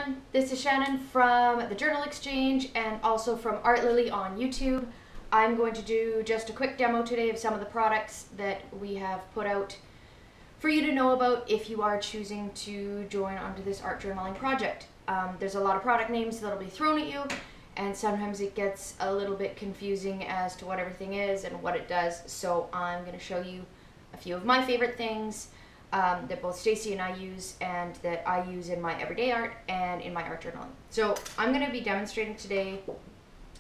everyone, this is Shannon from the Journal Exchange and also from Art Lily on YouTube. I'm going to do just a quick demo today of some of the products that we have put out for you to know about if you are choosing to join onto this art journaling project. There's a lot of product names that'll be thrown at you, and sometimes it gets a little bit confusing as to what everything is and what it does. So I'm going to show you a few of my favorite things that both Stacy and I use, and that I use in my everyday art and in my art journaling. So I'm going to be demonstrating today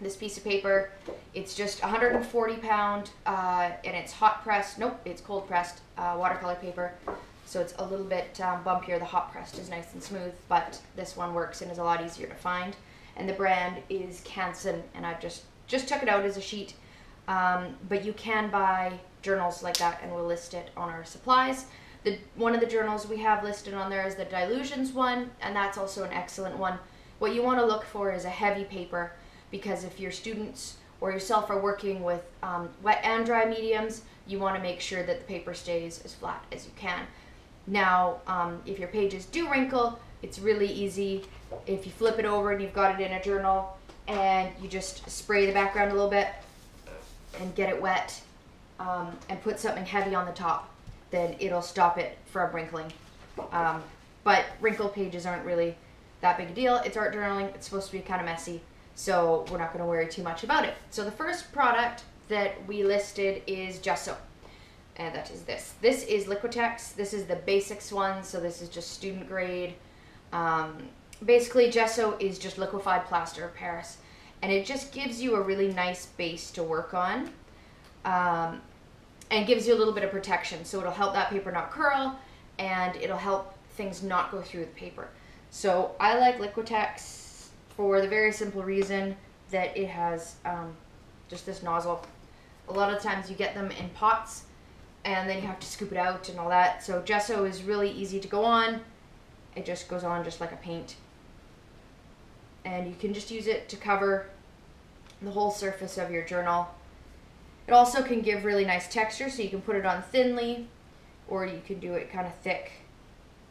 this piece of paper. It's just 140 pound and it's hot pressed, nope, it's cold pressed watercolor paper. So it's a little bit bumpier. The hot pressed is nice and smooth, but this one works and is a lot easier to find. And the brand is Canson, and I've just took it out as a sheet. But you can buy journals like that, and we'll list it on our supplies. One of the journals we have listed on there is the Dylusions one, and that's also an excellent one. What you want to look for is a heavy paper, because if your students or yourself are working with wet and dry mediums, you want to make sure that the paper stays as flat as you can. Now, if your pages do wrinkle, it's really easy. If you flip it over and you've got it in a journal, and you just spray the background a little bit and get it wet, and put something heavy on the top, then it'll stop it from wrinkling. But wrinkled pages aren't really that big a deal. It's art journaling. It's supposed to be kind of messy, so we're not going to worry too much about it. So the first product that we listed is gesso, and that is this. This is Liquitex. This is the basics one, so this is just student grade. Basically, gesso is just liquefied plaster of Paris, and it just gives you a really nice base to work on. And gives you a little bit of protection, so it'll help that paper not curl, and it'll help things not go through the paper. So I like Liquitex for the very simple reason that it has just this nozzle. A lot of times you get them in pots, and then you have to scoop it out and all that. So gesso is really easy to go on. It just goes on just like a paint, and you can just use it to cover the whole surface of your journal. It also can give really nice texture, so you can put it on thinly, or you can do it kind of thick,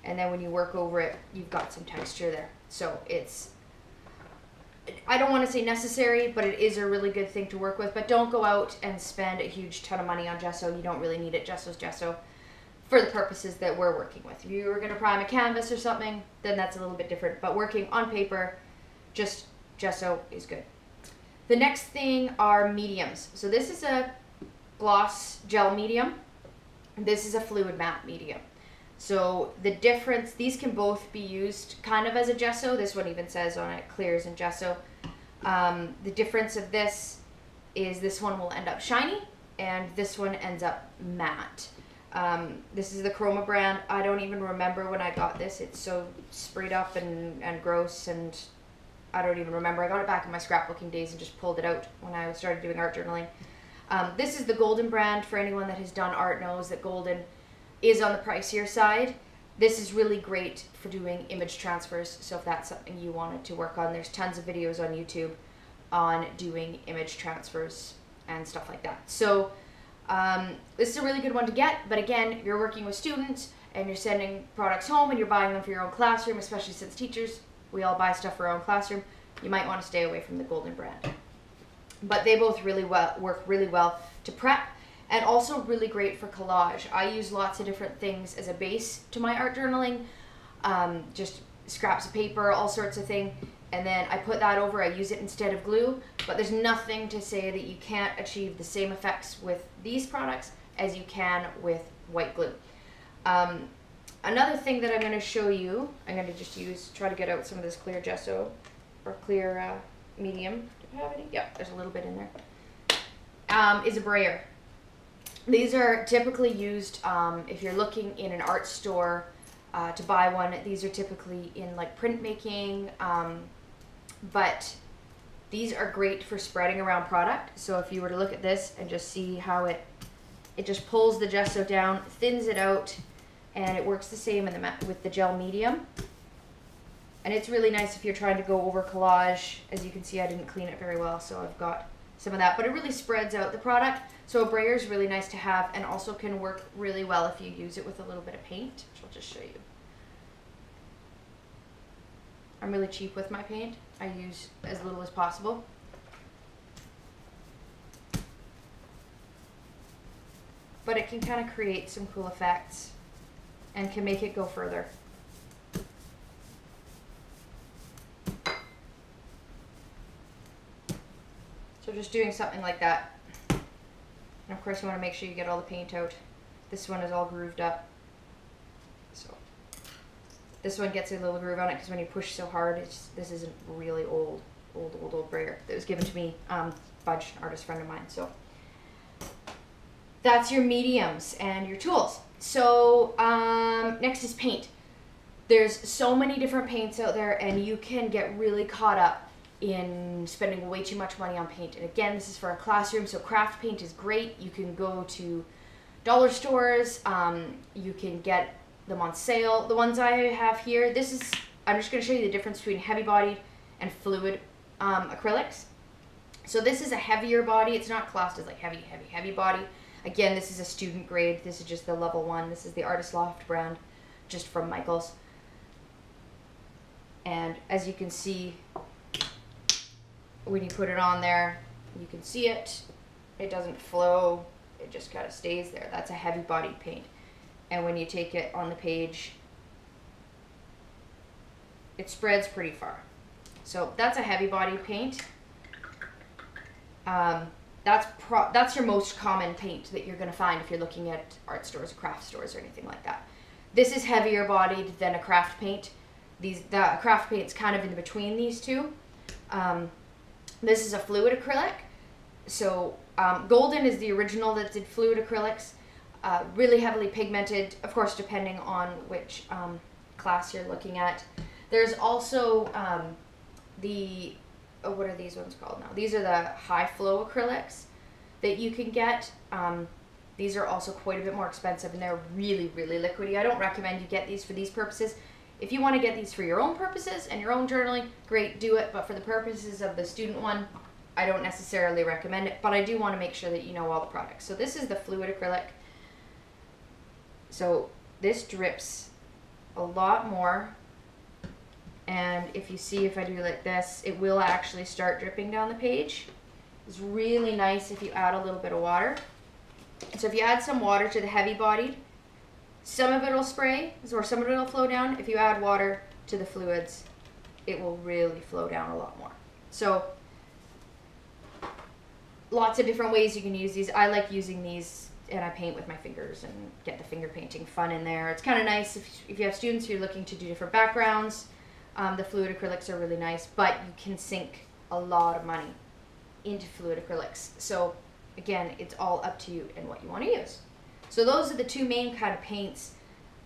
and then when you work over it, you've got some texture there. So it's, I don't want to say necessary, but it is a really good thing to work with. But don't go out and spend a huge ton of money on gesso. You don't really need it. Gesso's gesso for the purposes that we're working with. If you were going to prime a canvas or something, then that's a little bit different. But working on paper, just gesso is good. The next thing are mediums. So this is a gloss gel medium. This is a fluid matte medium. So the difference, these can both be used kind of as a gesso. This one even says on it, clears in gesso. The difference of this is this one will end up shiny, and this one ends up matte. This is the Chroma brand. I don't even remember when I got this. It's so sprayed up and gross, and I don't even remember. I got it back in my scrapbooking days and just pulled it out when I started doing art journaling. This is the Golden brand. For anyone that has done art knows that Golden is on the pricier side. This is really great for doing image transfers. So if that's something you wanted to work on, there's tons of videos on YouTube on doing image transfers and stuff like that. So this is a really good one to get. But again, if you're working with students and you're sending products home and you're buying them for your own classroom, especially since teachers, we all buy stuff for our own classroom, you might want to stay away from the Golden brand. But they both work really well to prep, and also really great for collage. I use lots of different things as a base to my art journaling, just scraps of paper, all sorts of things, and then I put that over. I use it instead of glue, but there's nothing to say that you can't achieve the same effects with these products as you can with white glue. Another thing that I'm going to show you, I'm going to just try to get out some of this clear gesso, or clear medium. Do I have any? Yeah, there's a little bit in there. Is a brayer. These are typically used if you're looking in an art store to buy one. These are typically in like printmaking, but these are great for spreading around product. So if you were to look at this and just see how it just pulls the gesso down, thins it out, and it works the same with the gel medium. And it's really nice if you're trying to go over collage. As you can see, I didn't clean it very well, so I've got some of that. But it really spreads out the product. So a brayer is really nice to have, and also can work really well if you use it with a little bit of paint, which I'll just show you. I'm really cheap with my paint. I use as little as possible. But it can kind of create some cool effects and can make it go further. So just doing something like that. And of course you want to make sure you get all the paint out. This one is all grooved up. So this one gets a little groove on it because when you push so hard, this isn't really old brayer that was given to me, Budge, an artist friend of mine. So that's your mediums and your tools. So next is paint. There's so many different paints out there, and you can get really caught up in spending way too much money on paint. And again, this is for a classroom, so craft paint is great. You can go to dollar stores, you can get them on sale. The ones I have here, I'm just going to show you the difference between heavy bodied and fluid acrylics. So this is a heavier body. It's not classed as like heavy body. Again, this is a student grade. This is just the level 1. This is the Artist Loft brand, just from Michaels. And as you can see, when you put it on there, you can see it. It doesn't flow. It just kind of stays there. That's a heavy bodied paint. And when you take it on the page, it spreads pretty far. So that's a heavy bodied paint. That's your most common paint that you're going to find if you're looking at art stores, craft stores, or anything like that. This is heavier bodied than a craft paint. The craft paint's kind of in between these two. This is a fluid acrylic. So Golden is the original that did fluid acrylics. Really heavily pigmented, of course, depending on which class you're looking at. There's also what are these ones called now? These are the high flow acrylics that you can get. These are also quite a bit more expensive, and they're really, really liquidy. I don't recommend you get these for these purposes. If you want to get these for your own purposes and your own journaling, great, do it. But for the purposes of the student one, I don't necessarily recommend it, but I do want to make sure that you know all the products. So this is the fluid acrylic. So this drips a lot more. And if you see, if I do like this, it will actually start dripping down the page. It's really nice if you add a little bit of water. So if you add some water to the heavy bodied, some of it will spray, or some of it will flow down. If you add water to the fluids, it will really flow down a lot more. So lots of different ways you can use these. I like using these, and I paint with my fingers and get the finger painting fun in there. It's kind of nice if you have students who are looking to do different backgrounds. The fluid acrylics are really nice, but you can sink a lot of money into fluid acrylics. So again, it's all up to you and what you want to use. So those are the two main kind of paints.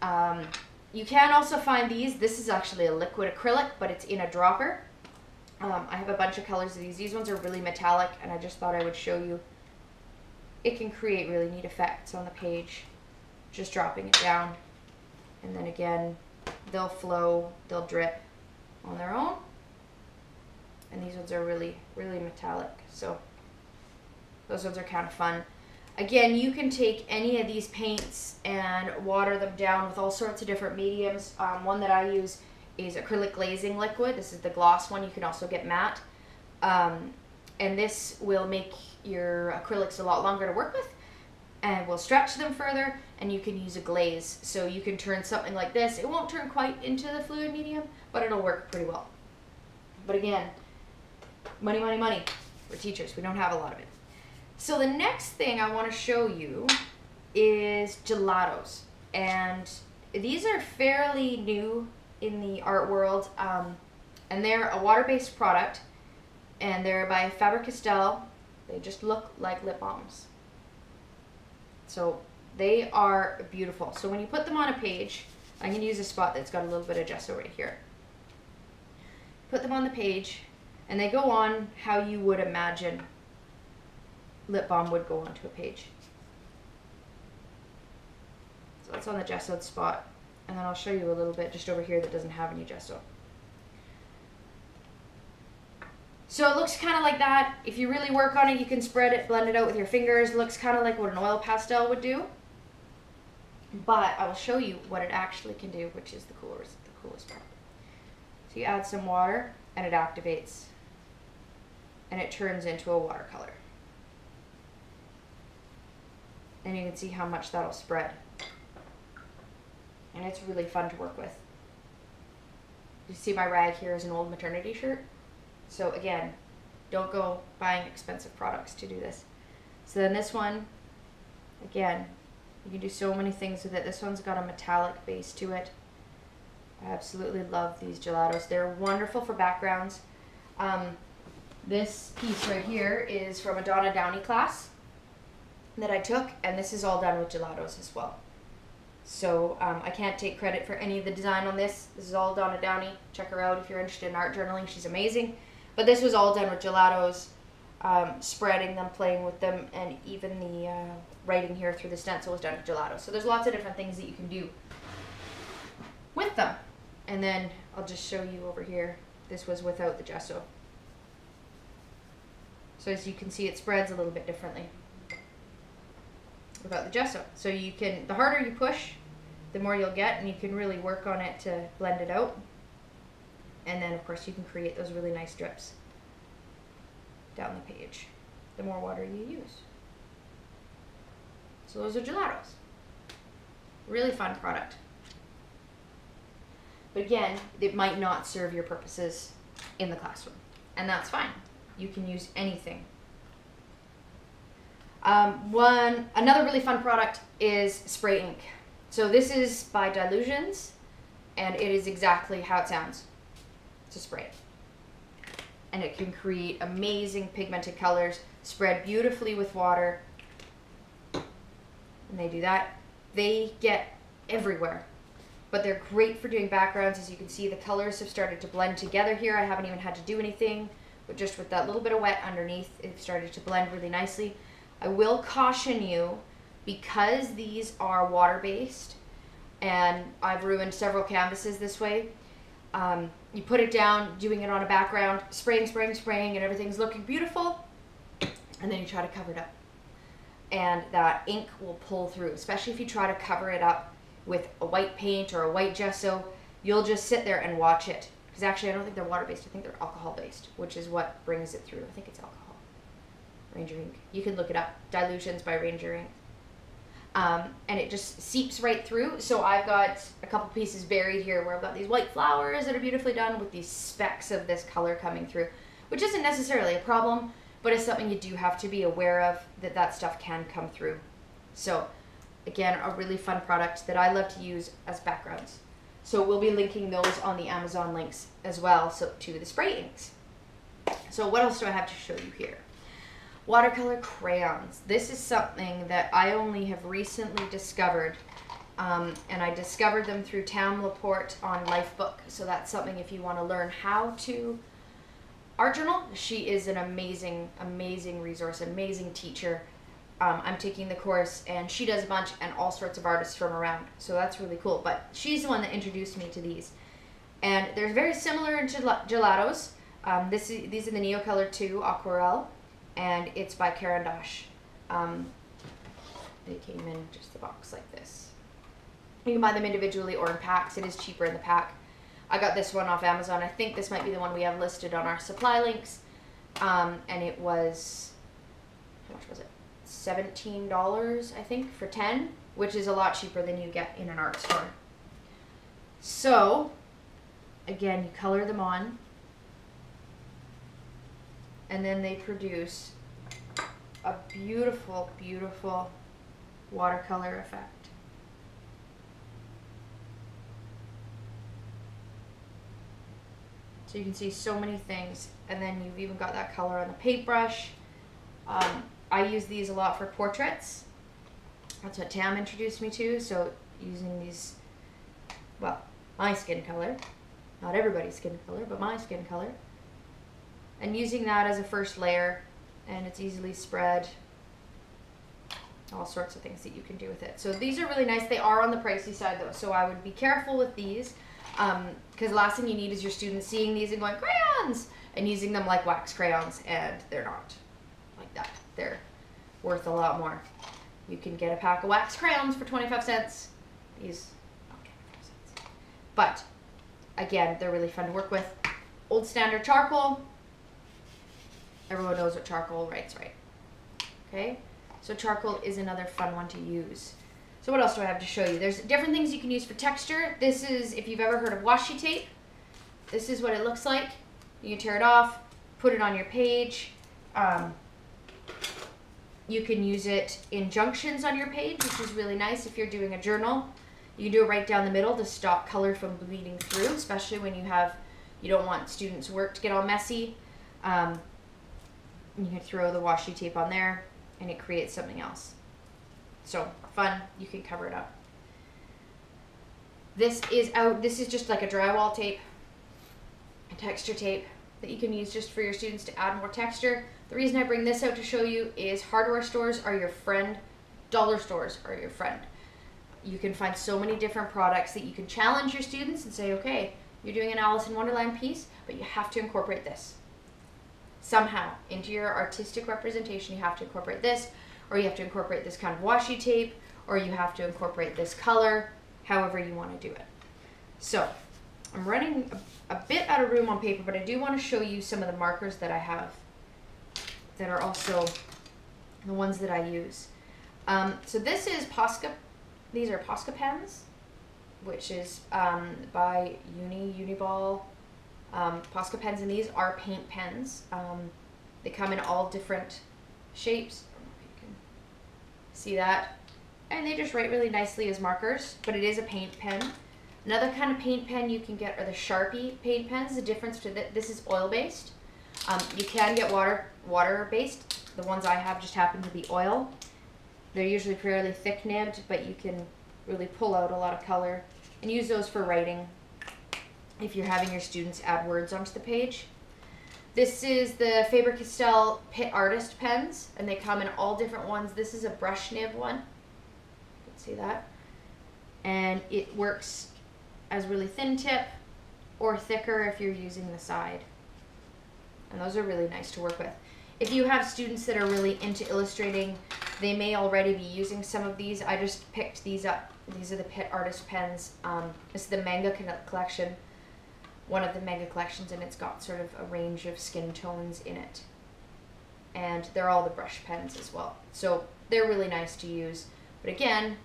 You can also find these. This is actually a liquid acrylic, but it's in a dropper. I have a bunch of colors of these. These ones are really metallic, and I just thought I would show you. It can create really neat effects on the page, just dropping it down. And then again, they'll flow, they'll drip on their own. And these ones are really, really metallic. So those ones are kind of fun. Again, you can take any of these paints and water them down with all sorts of different mediums. One that I use is acrylic glazing liquid. This is the gloss one. You can also get matte. And this will make your acrylics a lot longer to work with and will stretch them further, and you can use a glaze. So you can turn something like this. It won't turn quite into the fluid medium, but it'll work pretty well. But again, money, money, money. We're teachers. We don't have a lot of it. So the next thing I want to show you is gelatos. And these are fairly new in the art world. And they're a water-based product. And they're by Faber-Castell. They just look like lip balms. So they are beautiful. So when you put them on a page, I'm going to use a spot that's got a little bit of gesso right here. Put them on the page, and they go on how you would imagine lip balm would go onto a page. So that's on the gessoed spot. And then I'll show you a little bit just over here that doesn't have any gesso. So it looks kind of like that. If you really work on it, you can spread it, blend it out with your fingers. It looks kind of like what an oil pastel would do. But I will show you what it actually can do, which is the coolest part. So you add some water and it activates and it turns into a watercolor. And you can see how much that'll spread. And it's really fun to work with. You see my rag here is an old maternity shirt. So again, don't go buying expensive products to do this. So then this one, again, you can do so many things with it. This one's got a metallic base to it. I absolutely love these gelatos. They're wonderful for backgrounds. This piece right here is from a Donna Downey class that I took, and this is all done with gelatos as well. So I can't take credit for any of the design on this. This is all Donna Downey. Check her out if you're interested in art journaling. She's amazing. But this was all done with gelatos, spreading them, playing with them, and even the writing here through the stencil was done with gelatos. So there's lots of different things that you can do with them. And then I'll just show you over here. This was without the gesso. So as you can see, it spreads a little bit differently without the gesso. So you can, the harder you push, the more you'll get, and you can really work on it to blend it out. And then of course you can create those really nice drips down the page, the more water you use. So those are gelatos. Really fun product. But again, it might not serve your purposes in the classroom, and that's fine. You can use anything. Another really fun product is spray ink. So this is by Dylusions, and it is exactly how it sounds. It's a spray. And it can create amazing pigmented colors, spread beautifully with water. And they do that. They get everywhere. But they're great for doing backgrounds. As you can see, the colors have started to blend together here. I haven't even had to do anything, but just with that little bit of wet underneath, it started to blend really nicely. I will caution you, because these are water-based, and I've ruined several canvases this way, you put it down, doing it on a background, spraying, and everything's looking beautiful, and then you try to cover it up. And that ink will pull through, especially if you try to cover it up with a white paint or a white gesso. You'll just sit there and watch it. Because actually, I don't think they're water-based. I think they're alcohol-based, which is what brings it through. I think it's alcohol. Ranger ink. You can look it up. Dylusions by Ranger ink. And it just seeps right through. So I've got a couple pieces buried here where I've got these white flowers that are beautifully done with these specks of this color coming through, which isn't necessarily a problem, but it's something you do have to be aware of, that that stuff can come through. So again, a really fun product that I love to use as backgrounds. So we'll be linking those on the Amazon links as well, so to the spray inks. So what else do I have to show you here? Watercolor crayons. This is something that I only have recently discovered, and I discovered them through Tam Laporte on Lifebook. So that's something if you want to learn how to art journal. She is an amazing, amazing resource, amazing teacher. I'm taking the course, and she does a bunch, and all sorts of artists from around. So that's really cool. But she's the one that introduced me to these. And they're very similar to gelatos. These are the Neocolor 2 Aquarelle, and it's by Caran d'Ache. They came in just the box like this. You can buy them individually or in packs. It is cheaper in the pack. I got this one off Amazon. I think this might be the one we have listed on our supply links. And it was, how much was it? $17, I think, for 10, which is a lot cheaper than you get in an art store. So, again, you color them on, and then they produce a beautiful, beautiful watercolor effect. So you can see so many things, and then you've even got that color on the paintbrush. I use these a lot for portraits. That's what Tam introduced me to. So using these, well, my skin color, not everybody's skin color, but my skin color, and using that as a first layer, and it's easily spread. All sorts of things that you can do with it. So these are really nice. They are on the pricey side though, so I would be careful with these, because the last thing you need is your students seeing these and going, crayons, and using them like wax crayons, and they're not like that. They're worth a lot more. You can get a pack of wax crayons for 25 cents. These, not 25 cents. But again, they're really fun to work with. Old Standard charcoal. Everyone knows what charcoal writes, right? Okay, so charcoal is another fun one to use. So what else do I have to show you? There's different things you can use for texture. This is, if you've ever heard of washi tape, this is what it looks like. You can tear it off, put it on your page. You can use it in junctions on your page, which is really nice if you're doing a journal. You can do it right down the middle to stop color from bleeding through, especially when you don't want students' work to get all messy. You can throw the washi tape on there and it creates something else. So fun, you can cover it up. This is just like a drywall tape, a texture tape that you can use just for your students to add more texture. The reason I bring this out to show you is hardware stores are your friend, dollar stores are your friend. You can find so many different products that you can challenge your students and say, okay, you're doing an Alice in Wonderland piece, but you have to incorporate this. Somehow, into your artistic representation, you have to incorporate this, or you have to incorporate this kind of washi tape, or you have to incorporate this color, however you want to do it. So, I'm running a bit out of room on paper, but I do want to show you some of the markers that I have that are also the ones that I use. So this is Posca, these are Posca pens, which is by Uniball. Posca pens, and these are paint pens. They come in all different shapes. I don't know if you can see that. And they just write really nicely as markers, but it is a paint pen. Another kind of paint pen you can get are the Sharpie paint pens. The difference to this is oil-based. You can get water-based. The ones I have just happen to be oil. They're usually fairly thick-nibbed, but you can really pull out a lot of color and use those for writing if you're having your students add words onto the page. This is the Faber-Castell Pitt Artist pens, and they come in all different ones. This is a brush nib one. You can see that. And it works as really thin tip or thicker if you're using the side. And those are really nice to work with. If you have students that are really into illustrating, they may already be using some of these. I just picked these up. These are the Pitt Artist pens. This is the manga collection, one of the manga collections, and it's got sort of a range of skin tones in it. And they're all the brush pens as well. So they're really nice to use. But again,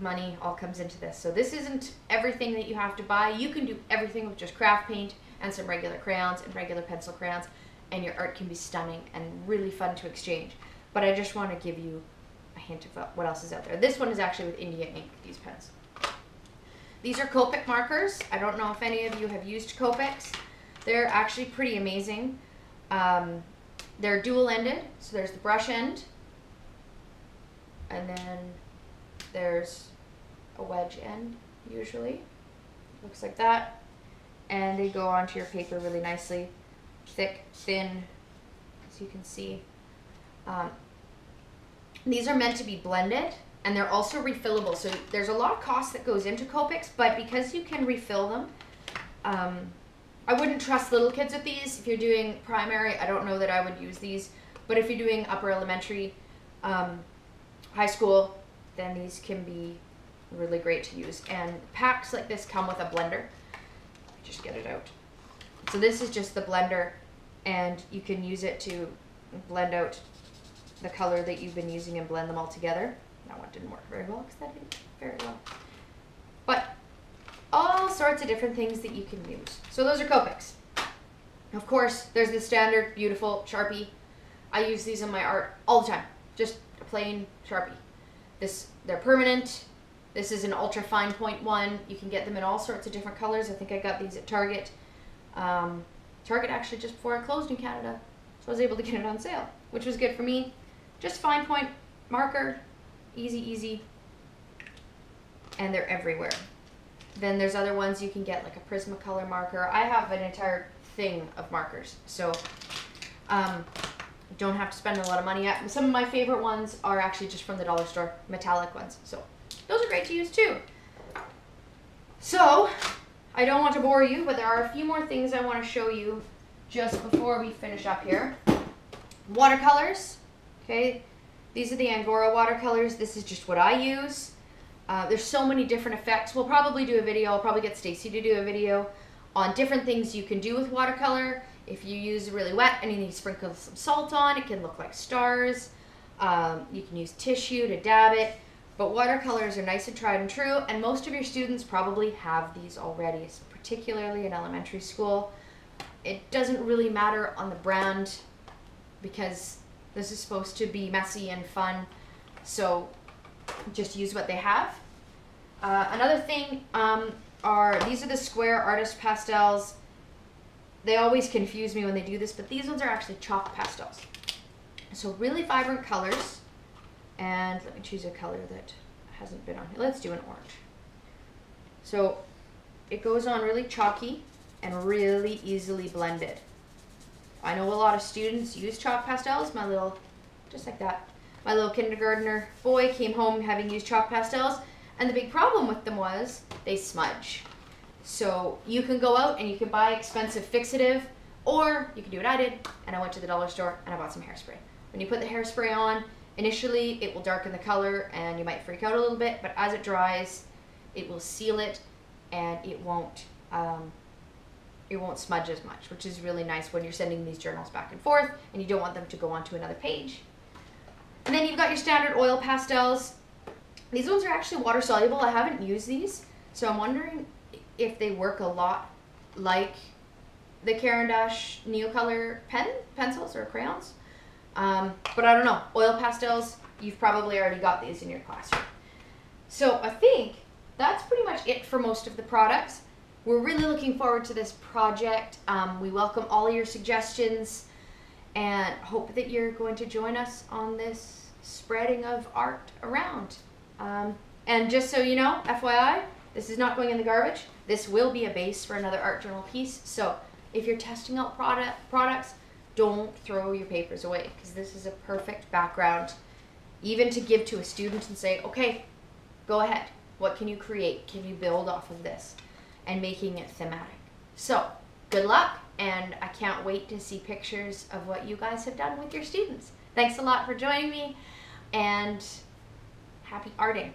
money all comes into this. So this isn't everything that you have to buy. You can do everything with just craft paint and some regular crayons and regular pencil crayons, and your art can be stunning and really fun to exchange. But I just want to give you a hint of what else is out there. This one is actually with India ink, these pens. These are Copic markers. I don't know if any of you have used Copics. They're actually pretty amazing. They're dual-ended, so there's the brush end, and then there's a wedge end, usually. Looks like that. And they go onto your paper really nicely. Thick, thin, as you can see. These are meant to be blended, and they're also refillable. So there's a lot of cost that goes into Copics, but because you can refill them, I wouldn't trust little kids with these. If you're doing primary, I don't know that I would use these. But if you're doing upper elementary, high school, then these can be really great to use. And packs like this come with a blender. Just get it out. So this is just the blender, and you can use it to blend out the color that you've been using and blend them all together. That one didn't work very well because that didn't very well. But all sorts of different things that you can use. So those are Copics. Of course, there's the standard beautiful Sharpie. I use these in my art all the time. Just a plain Sharpie. They're permanent. This is an ultra fine point one. You can get them in all sorts of different colors. I think I got these at Target. Target actually just before I closed in Canada. So I was able to get it on sale, which was good for me. Just fine point marker, easy. And they're everywhere. Then there's other ones you can get, like a Prismacolor marker. I have an entire thing of markers. So don't have to spend a lot of money. Some of my favorite ones are actually just from the dollar store, metallic ones. So those are great to use too. So I don't want to bore you, but there are a few more things I want to show you just before we finish up here. Watercolors, okay? These are the Angora watercolors. This is just what I use. There's so many different effects. We'll probably do a video. I'll probably get Stacy to do a video on different things you can do with watercolor. If you use really wet and you sprinkle some salt on, it can look like stars. You can use tissue to dab it. But watercolors are nice and tried and true, and most of your students probably have these already, particularly in elementary school. It doesn't really matter on the brand because this is supposed to be messy and fun, so just use what they have. Another thing these are the Square Artist Pastels. They always confuse me when they do this, but these ones are actually chalk pastels. So really vibrant colors. And let me choose a color that hasn't been on here. Let's do an orange. So it goes on really chalky and really easily blended. I know a lot of students use chalk pastels. Just like that. My little kindergartner boy came home having used chalk pastels, and the big problem with them was they smudge. So you can go out and you can buy expensive fixative, or you can do what I did, and I went to the dollar store and I bought some hairspray. When you put the hairspray on, initially it will darken the color and you might freak out a little bit, but as it dries, it will seal it and it won't smudge as much, which is really nice when you're sending these journals back and forth and you don't want them to go onto another page. And then you've got your standard oil pastels. These ones are actually water soluble. I haven't used these, so I'm wondering if they work a lot like the Caran d'Ache Neocolor pencils or crayons. But I don't know. Oil pastels, you've probably already got these in your classroom. So I think that's pretty much it for most of the products. We're really looking forward to this project. We welcome all your suggestions and hope that you're going to join us on this spreading of art around. And just so you know, FYI, this is not going in the garbage. This will be a base for another art journal piece. So if you're testing out products, don't throw your papers away, because this is a perfect background even to give to a student and say, okay, go ahead. What can you create? Can you build off of this? And making it thematic. So good luck, and I can't wait to see pictures of what you guys have done with your students. Thanks a lot for joining me, and happy arting.